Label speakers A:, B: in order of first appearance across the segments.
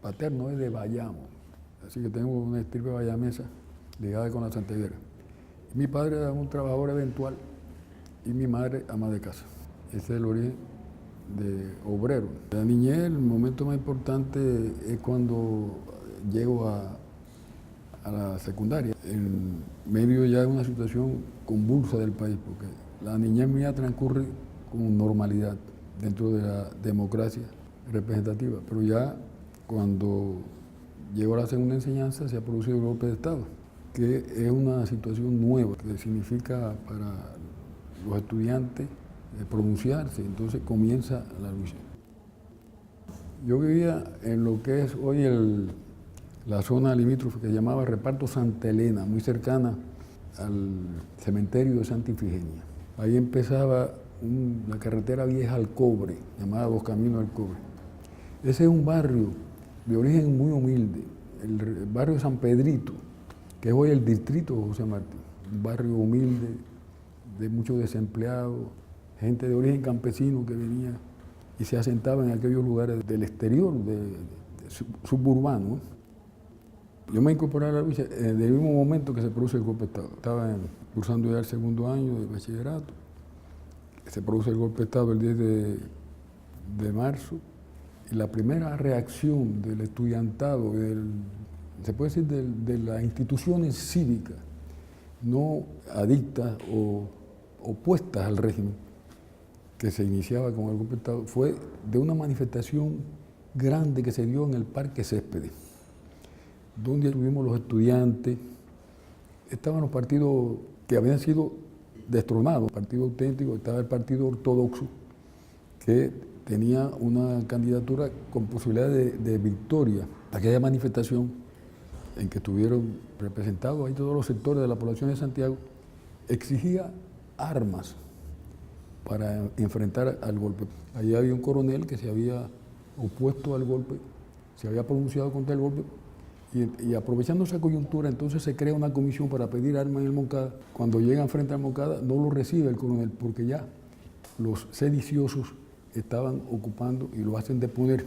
A: paterno es de Bayamo, así que tengo una estirpe bayamesa ligada con la santiaguera. Mi padre era un trabajador eventual y mi madre ama de casa. Ese es el origen de obrero. La niñez, el momento más importante es cuando llego a la secundaria, en medio ya de una situación convulsa del país, porque la niñez mía transcurre con normalidad dentro de la democracia representativa, pero ya cuando llego a la segunda enseñanza se ha producido el golpe de Estado, que es una situación nueva, que significa para los estudiantes pronunciarse, entonces comienza la lucha. Yo vivía en lo que es hoy la zona limítrofe que se llamaba Reparto Santa Elena, muy cercana al cementerio de Santa Ifigenia. Ahí empezaba la carretera vieja al Cobre, llamada Dos Caminos al Cobre. Ese es un barrio de origen muy humilde, el barrio San Pedrito, que es hoy el distrito de José Martí, un barrio humilde, de muchos desempleados, gente de origen campesino que venía y se asentaba en aquellos lugares del exterior, suburbano. Yo me incorporé a la lucha desde el mismo momento que se produce el golpe de Estado. Estaba cursando ya el segundo año de bachillerato, se produce el golpe de Estado el 10 de marzo, y la primera reacción del estudiantado, se puede decir de las instituciones cívicas, no adictas o opuestas al régimen, que se iniciaba con el golpe de Estado, fue de una manifestación grande que se dio en el Parque Céspedes, donde estuvimos los estudiantes, estaban los partidos que habían sido destronados, el Partido Auténtico, estaba el Partido Ortodoxo, que tenía una candidatura con posibilidad de victoria. Aquella manifestación en que estuvieron representados ahí todos los sectores de la población de Santiago, exigía armas para enfrentar al golpe. Allí había un coronel que se había opuesto al golpe, se había pronunciado contra el golpe, y aprovechando esa coyuntura, entonces se crea una comisión para pedir armas en el Moncada. Cuando llegan frente al Moncada, no lo recibe el coronel, porque ya los sediciosos estaban ocupando y lo hacen deponer.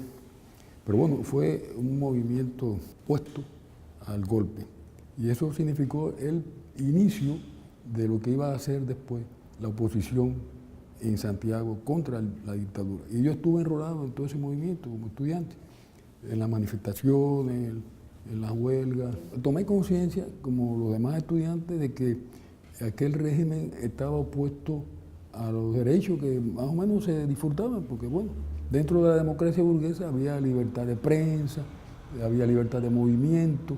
A: Pero bueno, fue un movimiento opuesto al golpe. Y eso significó el inicio de lo que iba a ser después la oposición en Santiago contra la dictadura. Y yo estuve enrolado en todo ese movimiento como estudiante, en las manifestaciones, en las huelgas. Tomé conciencia, como los demás estudiantes, de que aquel régimen estaba opuesto a los derechos que más o menos se disfrutaban, porque bueno, dentro de la democracia burguesa había libertad de prensa, había libertad de movimiento,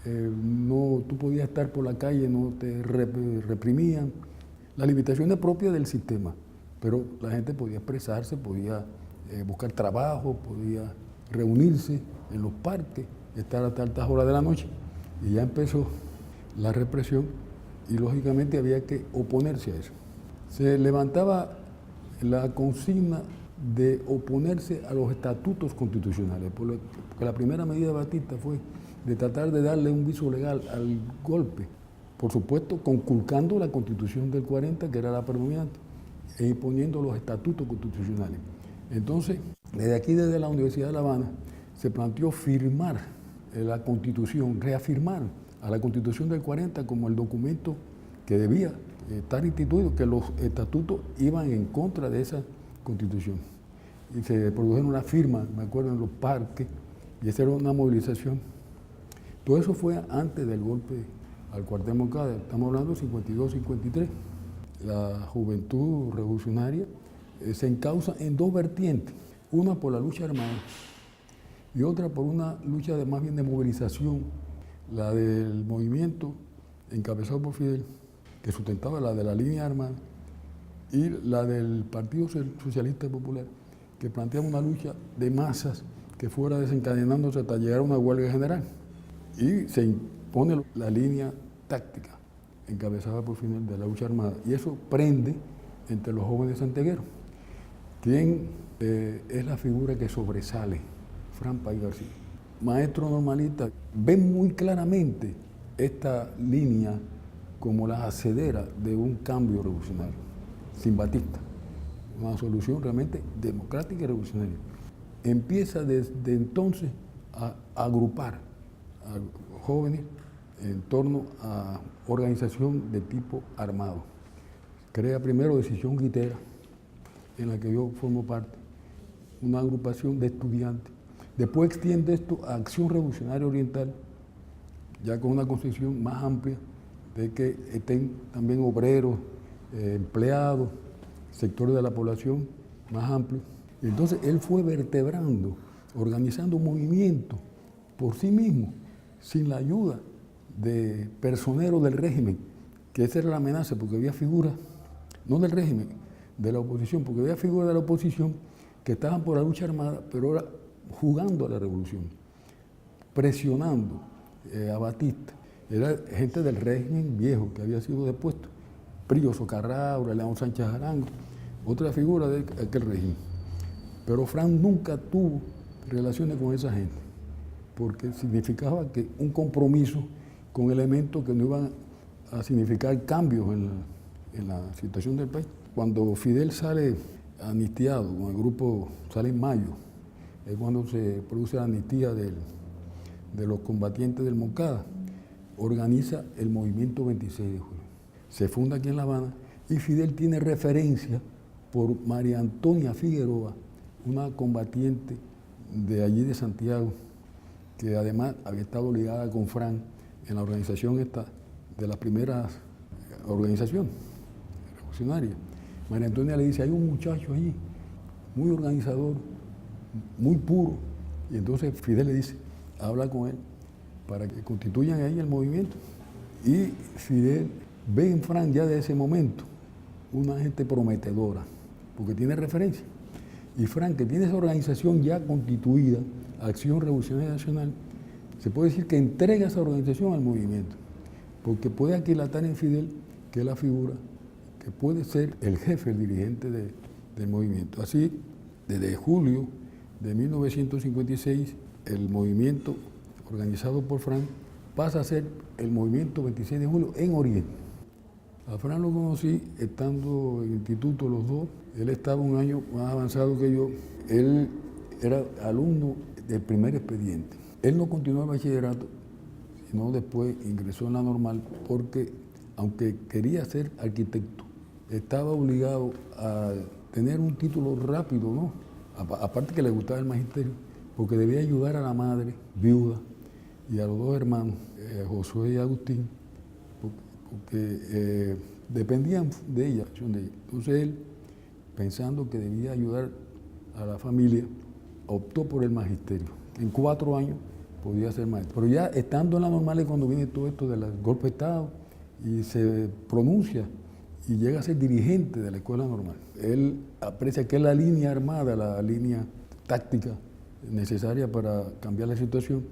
A: tú podías estar por la calle, no te reprimían, las limitaciones propias del sistema, pero la gente podía expresarse, podía buscar trabajo, podía reunirse en los parques, estar hasta altas horas de la noche, y ya empezó la represión y lógicamente había que oponerse a eso. Se levantaba la consigna de oponerse a los estatutos constitucionales, porque la primera medida de Batista fue de tratar de darle un viso legal al golpe, por supuesto conculcando la Constitución del 40, que era la predominante, e imponiendo los estatutos constitucionales. Entonces, desde la Universidad de La Habana, se planteó firmar la Constitución, reafirmar a la Constitución del 40 como el documento que debía estar instituido, que los estatutos iban en contra de esa Constitución. Y se produjeron una firma, me acuerdo, en los parques, y esa era una movilización. Todo eso fue antes del golpe al cuartel Moncada, estamos hablando de 52-53. La juventud revolucionaria se encausa en dos vertientes, una por la lucha armada y otra por una lucha más bien de movilización, la del movimiento encabezado por Fidel, que sustentaba la de la línea armada, y la del Partido Socialista Popular, que planteaba una lucha de masas que fuera desencadenándose hasta llegar a una huelga general. Y se impone la línea táctica encabezada por Fidel de la lucha armada, y eso prende entre los jóvenes santiagueros. ¿Quién es la figura que sobresale? Fran Pay García. Maestro normalista, ven muy claramente esta línea como la hacedera de un cambio revolucionario, sin Batista, una solución realmente democrática y revolucionaria. empieza desde entonces a agrupar a jóvenes en torno a organización de tipo armado. Crea primero Decisión Guitera, en la que yo formo parte, una agrupación de estudiantes. Después extiende esto a Acción Revolucionaria Oriental, ya con una concepción más amplia de que estén también obreros, empleados, sectores de la población más amplios. Entonces él fue vertebrando, organizando movimientos por sí mismo, sin la ayuda de personeros del régimen, que esa era la amenaza, porque había figuras, no del régimen, de la oposición, porque había figuras de la oposición que estaban por la lucha armada, pero ahora jugando a la revolución, presionando a Batista. Era gente del régimen viejo que había sido depuesto, Prío Socarrao, León Sánchez Arango, otra figura de aquel régimen. Pero Fran nunca tuvo relaciones con esa gente, porque significaba que un compromiso con elementos que no iban a significar cambios en la situación del país. Cuando Fidel sale amnistiado, con el grupo sale en mayo, es cuando se produce la amnistía de los combatientes del Moncada, organiza el movimiento 26 de julio. Se funda aquí en La Habana y Fidel tiene referencia por María Antonia Figueroa, una combatiente de allí de Santiago, que además había estado ligada con Fran en la organización esta, de las primeras organizaciones revolucionarias. María Antonia le dice, hay un muchacho allí, muy organizador, muy puro, y entonces Fidel le dice, habla con él para que constituyan ahí el movimiento. Y Fidel ve en Fran ya de ese momento una gente prometedora, porque tiene referencia. Y Fran, que tiene esa organización ya constituida, Acción Revolucionaria Nacional, se puede decir que entrega esa organización al movimiento, porque puede aquilatar en Fidel, que es la figura que puede ser el jefe, el dirigente del movimiento. Así, desde julio de 1956, el movimiento organizado por Fran pasa a ser el movimiento 26 de julio en Oriente. A Fran lo conocí estando en el instituto los dos. Él estaba un año más avanzado que yo. Él era alumno del primer expediente. Él no continuó el bachillerato, sino después ingresó en la normal porque, aunque quería ser arquitecto, estaba obligado a tener un título rápido, ¿no? Aparte que le gustaba el magisterio, porque debía ayudar a la madre viuda y a los dos hermanos, Josué y Agustín, porque dependían de ella. Entonces él, pensando que debía ayudar a la familia, optó por el magisterio. En 4 años podía ser maestro. Pero ya estando en la normal es cuando viene todo esto del golpe de Estado y se pronuncia y llega a ser dirigente de la escuela normal. Él aprecia que es la línea armada, la línea táctica necesaria para cambiar la situación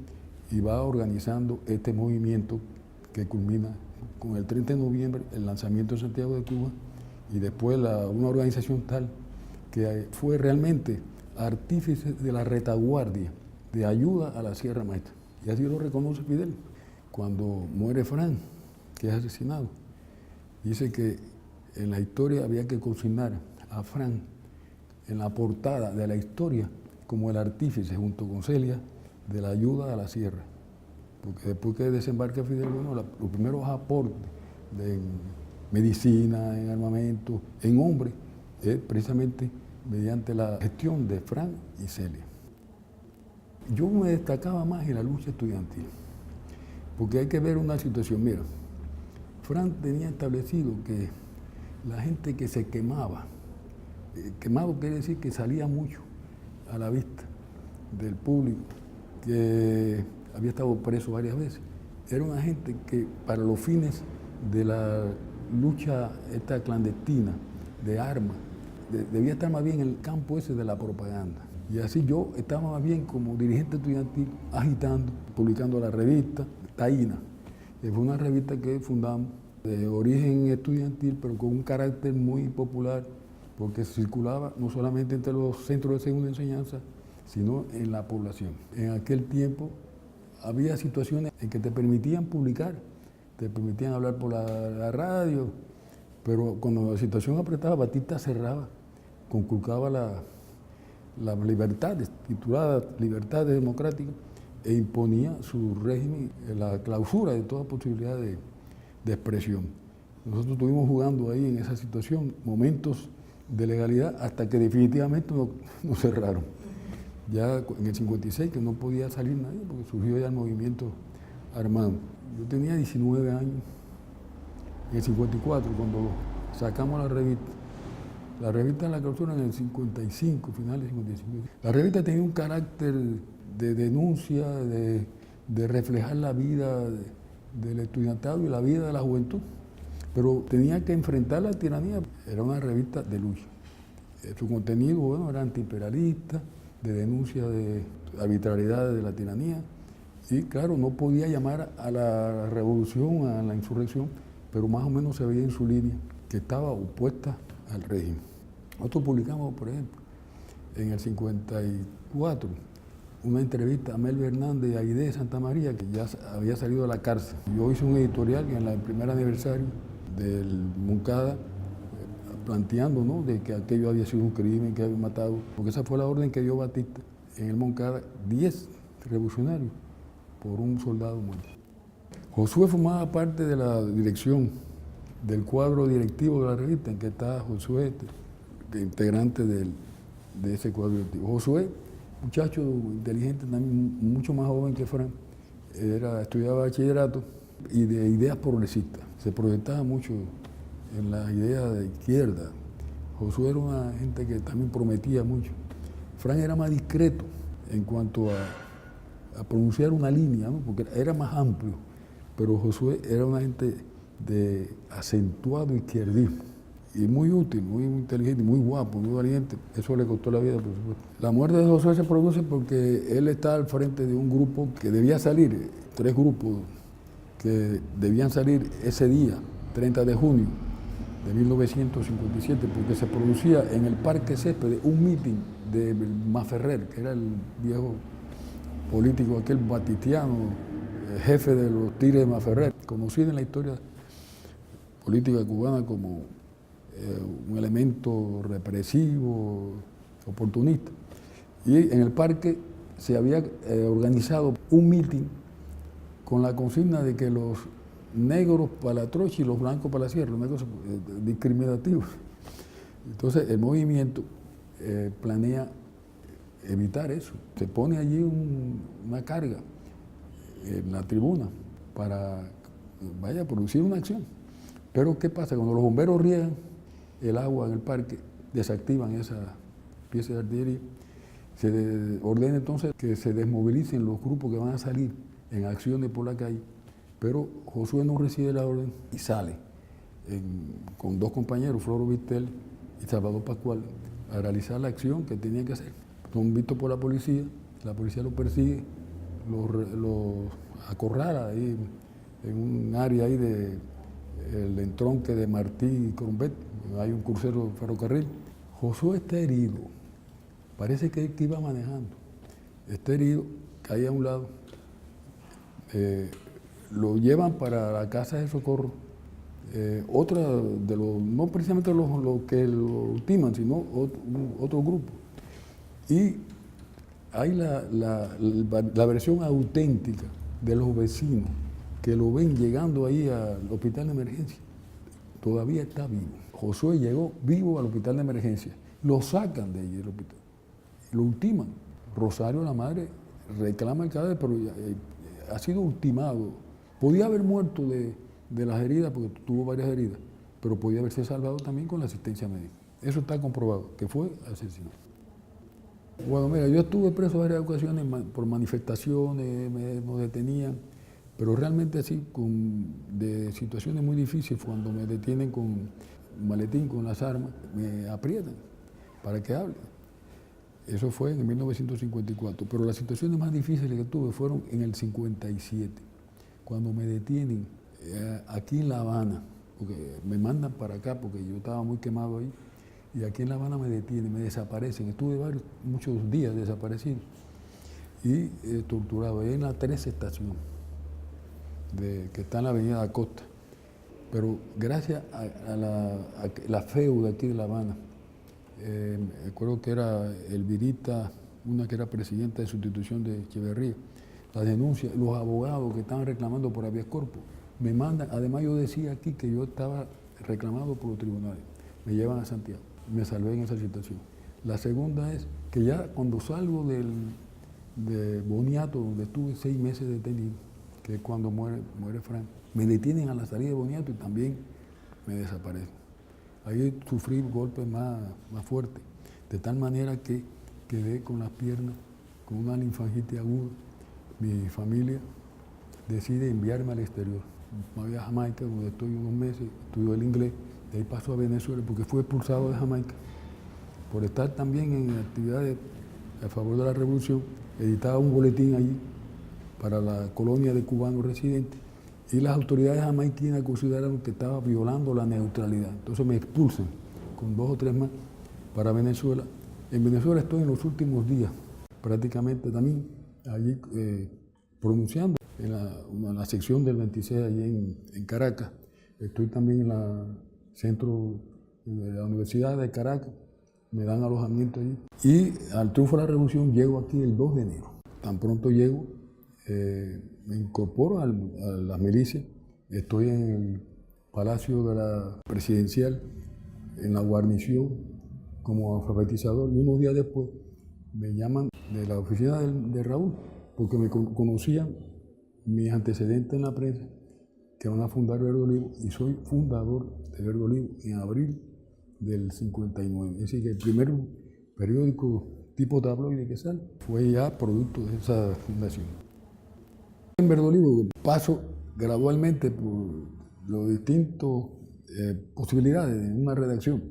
A: y va organizando este movimiento que culmina con el 30 de noviembre, el lanzamiento de Santiago de Cuba y después una organización tal que fue realmente artífice de la retaguardia de ayuda a la Sierra Maestra. Y así lo reconoce Fidel. Cuando muere Fran, que es asesinado, dice que en la historia había que consignar a Fran en la portada de la historia como el artífice, junto con Celia, de la ayuda a la Sierra. Porque después que desembarca Fidel, bueno, los primeros aportes en medicina, en armamento, en hombres, es precisamente mediante la gestión de Fran y Celia. Yo me destacaba más en la lucha estudiantil, porque hay que ver una situación. Mira, Fran tenía establecido que la gente que se quemaba, quemado quiere decir que salía mucho a la vista del público, que había estado preso varias veces, era una gente que para los fines de la lucha esta clandestina de armas, debía estar más bien en el campo ese de la propaganda. Y así yo estaba más bien como dirigente estudiantil agitando, publicando la revista Taína. Fue una revista que fundamos de origen estudiantil, pero con un carácter muy popular, porque circulaba no solamente entre los centros de segunda enseñanza, sino en la población. En aquel tiempo había situaciones en que te permitían publicar, te permitían hablar por la radio, pero cuando la situación apretaba, Batista cerraba, conculcaba las libertades, tituladas libertades democráticas, e imponía su régimen, la clausura de toda posibilidad de expresión. Nosotros estuvimos jugando ahí en esa situación momentos de legalidad hasta que definitivamente nos cerraron. Ya en el 56, que no podía salir nadie porque surgió ya el movimiento armado. Yo tenía 19 años en el 54 cuando sacamos la revista. La revista la clausura en el 55, finales del 55. La revista tenía un carácter de denuncia, de reflejar la vida del estudiantado y la vida de la juventud, pero tenía que enfrentar la tiranía. Era una revista de lucha. Su contenido, bueno, era antiimperialista, de denuncia de arbitrariedades de la tiranía, y claro, no podía llamar a la revolución, a la insurrección, pero más o menos se veía en su línea que estaba opuesta al régimen. Nosotros publicamos, por ejemplo, en el 54, una entrevista a Melvin Hernández y a Aide Santa María, que ya había salido de la cárcel. Yo hice un editorial en el primer aniversario del Moncada, planteando, ¿no?, de que aquello había sido un crimen, que había matado, porque esa fue la orden que dio Batista en el Moncada, 10 revolucionarios por un soldado muerto. Josué formaba parte de la dirección, del cuadro directivo de la revista, en que está Josué, integrante de ese cuadro directivo. Josué, muchacho inteligente, también mucho más joven que Fran, estudiaba bachillerato y de ideas progresistas, se proyectaba mucho en las ideas de izquierda. Josué era una gente que también prometía mucho. Fran era más discreto en cuanto a pronunciar una línea, ¿no?, porque era más amplio, pero Josué era una gente de acentuado izquierdismo y muy útil, muy inteligente, muy guapo, muy valiente. Eso le costó la vida, por supuesto. La muerte de Josué se produce porque él está al frente de un grupo que debía salir, 3 grupos que debían salir ese día, 30 de junio de 1957, porque se producía en el Parque Céspedes un mitin de Maferrer, que era el viejo político aquel batistiano, jefe de los Tigres de Maferrer, conocido en la historia política cubana como un elemento represivo, oportunista. Y en el parque se había organizado un mitin con la consigna de que los negros para la trocha y los blancos para la sierra, una cosa discriminativa. Entonces el movimiento planea evitar eso. Se pone allí una carga en la tribuna para producir una acción. Pero ¿qué pasa? Cuando los bomberos riegan el agua en el parque, desactivan esa pieza de artillería, se ordena entonces que se desmovilicen los grupos que van a salir en acciones por la calle, pero Josué no recibe la orden y sale con 2 compañeros, Floro Vistel y Salvador Pascual, a realizar la acción que tenían que hacer. Son vistos por la policía lo persigue, los acorrala ahí en un área ahí el entronque de Martí y Crombet, hay un crucero de ferrocarril. Josué está herido, parece que iba manejando, está herido, cae a un lado, lo llevan para la casa de socorro, otra de los, no precisamente los que lo ultiman, sino otro grupo. Y hay la versión auténtica de los vecinos que lo ven llegando ahí al hospital de emergencia. Todavía está vivo. Josué llegó vivo al hospital de emergencia. Lo sacan de allí del hospital. Lo ultiman. Rosario, la madre, reclama el cadáver, pero ha sido ultimado. Podía haber muerto de las heridas, porque tuvo varias heridas, pero podía haberse salvado también con la asistencia médica. Eso está comprobado, que fue asesinado. Bueno, mira, yo estuve preso varias ocasiones por manifestaciones, me detenían, pero realmente así, de situaciones muy difíciles, cuando me detienen con un maletín, con las armas, me aprietan para que hable. Eso fue en 1954, pero las situaciones más difíciles que tuve fueron en el 57, cuando me detienen aquí en La Habana, porque me mandan para acá porque yo estaba muy quemado ahí, y aquí en La Habana me detienen, me desaparecen. Estuve muchos días desaparecido y torturado. Ahí en la 13 estación, que está en la avenida Acosta. Pero gracias a la feuda aquí de La Habana, recuerdo que era Elvirita, una que era presidenta de sustitución de Echeverría, la denuncia, los abogados que estaban reclamando por habeas corpus, me mandan, además yo decía aquí que yo estaba reclamado por los tribunales, me llevan a Santiago, me salvé en esa situación. La segunda es que ya cuando salgo de Boniato, donde estuve 6 meses detenido, que es cuando muere Frank, me detienen a la salida de Boniato y también me desaparecen. Ahí sufrí golpes más fuertes, de tal manera que quedé con las piernas con una linfangitis aguda. Mi familia decide enviarme al exterior. Me voy a Jamaica, donde estoy unos meses, estudio el inglés, de ahí paso a Venezuela, porque fui expulsado de Jamaica. Por estar también en actividades a favor de la revolución, editaba un boletín allí para la colonia de cubanos residentes, y las autoridades jamaiquinas consideraron que estaba violando la neutralidad. Entonces me expulsan con 2 o 3 más para Venezuela. En Venezuela estoy en los últimos días, prácticamente también allí pronunciando en la sección del 26 allí en Caracas. Estoy también en el centro de la Universidad de Caracas, me dan alojamiento allí. Y al triunfo de la revolución llego aquí el 2 de enero. Tan pronto llego, me incorporo a las milicias, estoy en el Palacio de la Presidencial, en la guarnición, como alfabetizador, y unos días después me llaman de la oficina de Raúl, porque me conocían mis antecedentes en la prensa, que van a fundar Verde Olivo, y soy fundador de Verde Olivo en abril del 59. Es decir, que el primer periódico tipo tabloide que sale fue ya producto de esa fundación. En Verde Olivo paso gradualmente por las distintas posibilidades de una redacción.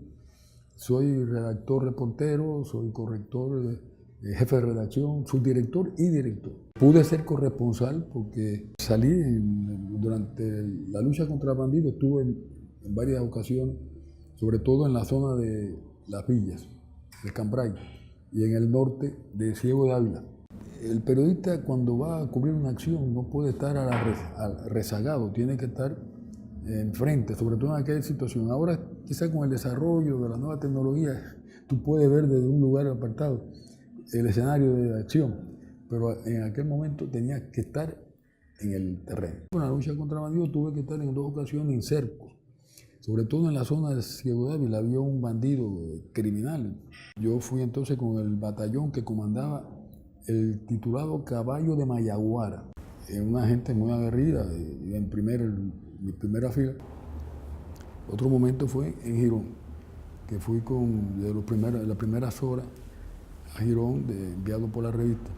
A: Soy redactor reportero, soy corrector, jefe de redacción, subdirector y director. Pude ser corresponsal porque salí durante la lucha contra el bandido, estuve en varias ocasiones, sobre todo en la zona de Las Villas, de Cambrai, y en el norte de Ciego de Ávila. El periodista, cuando va a cubrir una acción, no puede estar rezagado, tiene que estar enfrente, sobre todo en aquella situación. Ahora, quizá con el desarrollo de la nueva tecnología, tú puedes ver desde un lugar apartado el escenario de acción, pero en aquel momento tenía que estar en el terreno. En la lucha contra el bandido tuve que estar en 2 ocasiones en cercos, sobre todo en la zona de Ciego de Ávila había un bandido criminal. Yo fui entonces con el batallón que comandaba el titulado Caballo de Mayaguara, una gente muy aguerrida, en mi primera fila. Otro momento fue en Girón, que fui de las primeras horas a Girón, enviado por la revista,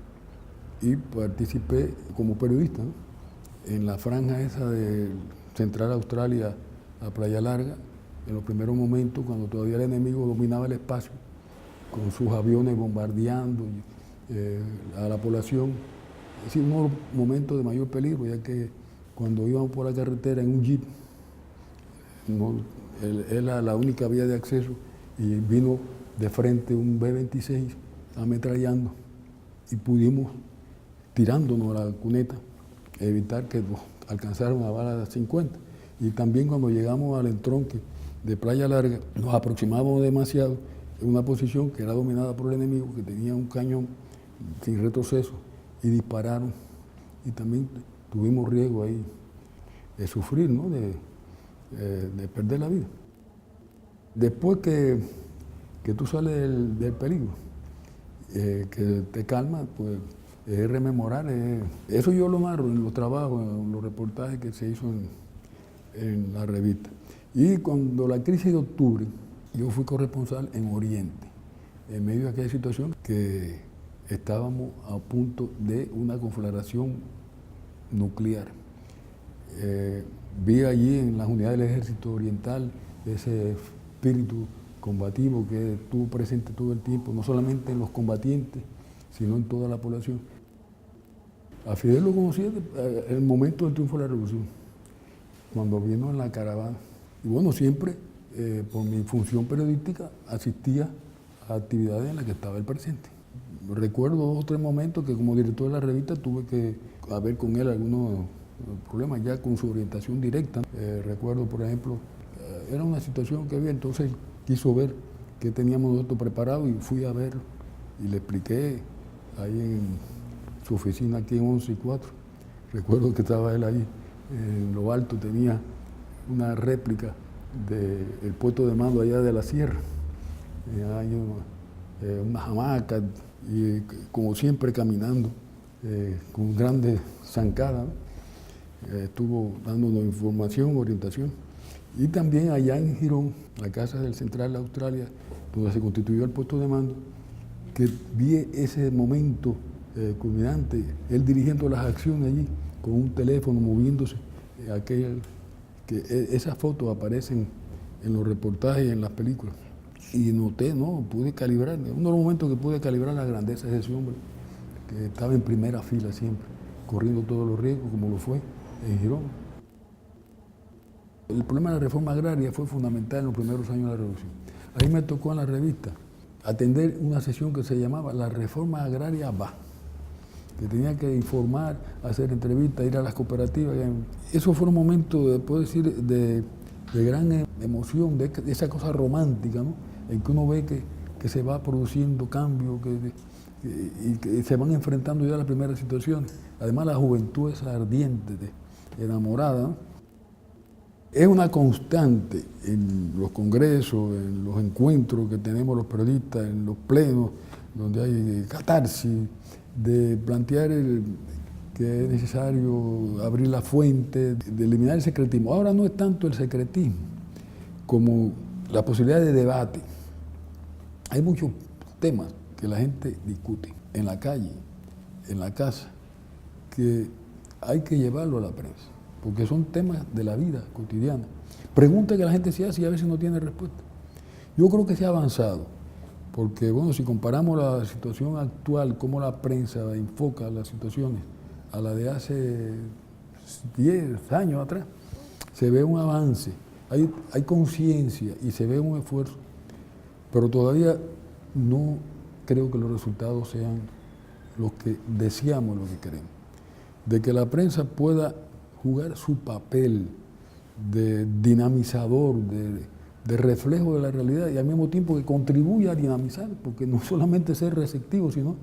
A: y participé como periodista, ¿no?, en la franja esa de Central Australia a Playa Larga, en los primeros momentos, cuando todavía el enemigo dominaba el espacio, con sus aviones bombardeando a la población. Es decir, unos momentos de mayor peligro, ya que cuando íbamos por la carretera en un jeep, era la única vía de acceso, y vino de frente un B-26 ametrallando, y pudimos, tirándonos a la cuneta, evitar que nos alcanzara una bala de 50. Y también cuando llegamos al entronque de Playa Larga, nos aproximamos demasiado en una posición que era dominada por el enemigo, que tenía un cañón sin retroceso, y dispararon. Y también tuvimos riesgo ahí de sufrir, ¿no?, de perder la vida. Después que tú sales del peligro, que te calma, pues es rememorar. Eso yo lo narro en los trabajos, en los reportajes que se hizo en la revista. Y cuando la crisis de octubre, yo fui corresponsal en Oriente, en medio de aquella situación que estábamos a punto de una conflagración nuclear. Vi allí en las unidades del Ejército Oriental ese espíritu combativo que estuvo presente todo el tiempo, no solamente en los combatientes, sino en toda la población. A Fidel lo conocí en el momento del triunfo de la revolución, cuando vino en la caravana. Y bueno, siempre, por mi función periodística, asistía a actividades en las que estaba el presente. Recuerdo 2 o 3 momentos que como director de la revista tuve que ver con él algunos problemas ya con su orientación directa. Recuerdo, por ejemplo, era una situación que había, entonces quiso ver qué teníamos nosotros preparado y fui a ver y le expliqué ahí en su oficina aquí en 11 y 4. Recuerdo que estaba él ahí, en lo alto tenía una réplica del puesto de mando allá de la sierra. Hay unas hamacas y como siempre caminando con grandes zancadas. Estuvo dándonos información, orientación. Y también allá en Girón, la casa del Central de Australia, donde se constituyó el puesto de mando, que vi ese momento culminante, él dirigiendo las acciones allí, con un teléfono moviéndose, esas fotos aparecen en los reportajes y en las películas. Y noté, pude calibrar, uno de los momentos que pude calibrar la grandeza de ese hombre, que estaba en primera fila siempre, corriendo todos los riesgos, como lo fue en Girón. El problema de la reforma agraria fue fundamental en los primeros años de la Revolución. Ahí me tocó en la revista atender una sesión que se llamaba La Reforma Agraria Va, que tenía que informar, hacer entrevistas, ir a las cooperativas. Eso fue un momento, puedo decir, de gran emoción, de esa cosa romántica, ¿no? En que uno ve que se va produciendo cambio y que se van enfrentando ya las primeras situaciones. Además, la juventud es ardiente, enamorada, ¿no? Es una constante en los congresos, en los encuentros que tenemos los periodistas, en los plenos, donde hay catarsis, de plantear que es necesario abrir la fuente, de eliminar el secretismo. Ahora no es tanto el secretismo como la posibilidad de debate. Hay muchos temas que la gente discute en la calle, en la casa, que hay que llevarlo a la prensa, porque son temas de la vida cotidiana. Preguntas que la gente se hace y a veces no tiene respuesta. Yo creo que se ha avanzado, porque bueno, si comparamos la situación actual, cómo la prensa enfoca las situaciones, a la de hace 10 años atrás, se ve un avance, hay conciencia y se ve un esfuerzo, pero todavía no creo que los resultados sean los que deseamos, los que queremos. De que la prensa pueda jugar su papel de dinamizador, de reflejo de la realidad y al mismo tiempo que contribuya a dinamizar, porque no solamente ser receptivo, sino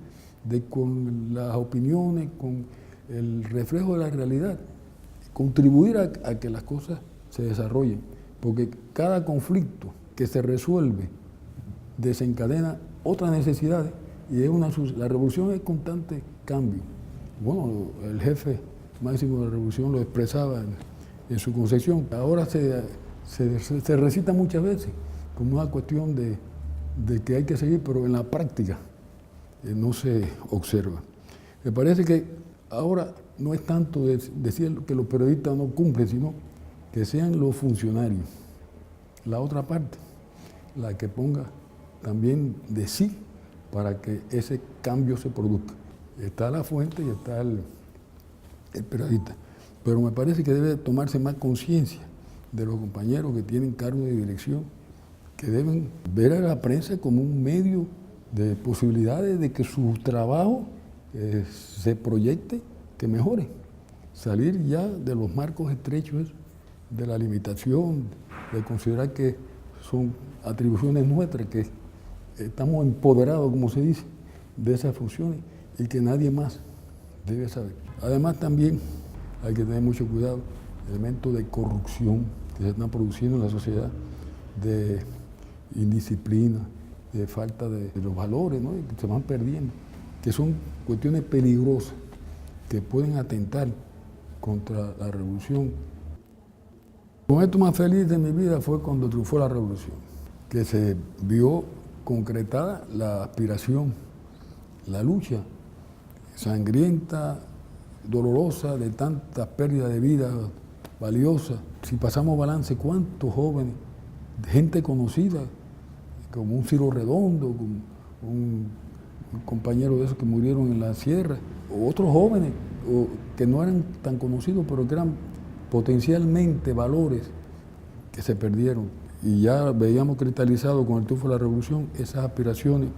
A: con las opiniones, con el reflejo de la realidad, contribuir a que las cosas se desarrollen, porque cada conflicto que se resuelve desencadena otras necesidades y la revolución es constante cambio. Bueno, el jefe máximo de la revolución lo expresaba en su concepción. Ahora se recita muchas veces como una cuestión de que hay que seguir, pero en la práctica no se observa. Me parece que ahora no es tanto decir que los periodistas no cumplen, sino que sean los funcionarios, la otra parte, la que ponga también de sí para que ese cambio se produzca. Está la fuente y está el periodista, pero me parece que debe tomarse más conciencia de los compañeros que tienen cargo de dirección, que deben ver a la prensa como un medio de posibilidades de que su trabajo se proyecte, que mejore, salir ya de los marcos estrechos, de la limitación, de considerar que son atribuciones nuestras, que estamos empoderados, como se dice, de esas funciones y que nadie más debe saber. Además también hay que tener mucho cuidado, elementos de corrupción que se están produciendo en la sociedad, de indisciplina, de falta de los valores, ¿no? Que se van perdiendo, que son cuestiones peligrosas que pueden atentar contra la revolución. El momento más feliz de mi vida fue cuando triunfó la revolución, que se vio concretada la aspiración, la lucha sangrienta, dolorosa, de tantas pérdidas de vidas valiosas. Si pasamos balance, ¿cuántos jóvenes, gente conocida, como un Ciro Redondo, como un compañero de esos que murieron en la sierra, o otros jóvenes que no eran tan conocidos, pero que eran potencialmente valores que se perdieron? Y ya veíamos cristalizado con el triunfo de la revolución esas aspiraciones,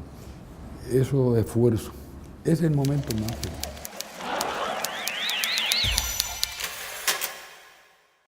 A: esos esfuerzos. Ese es el momento más feliz.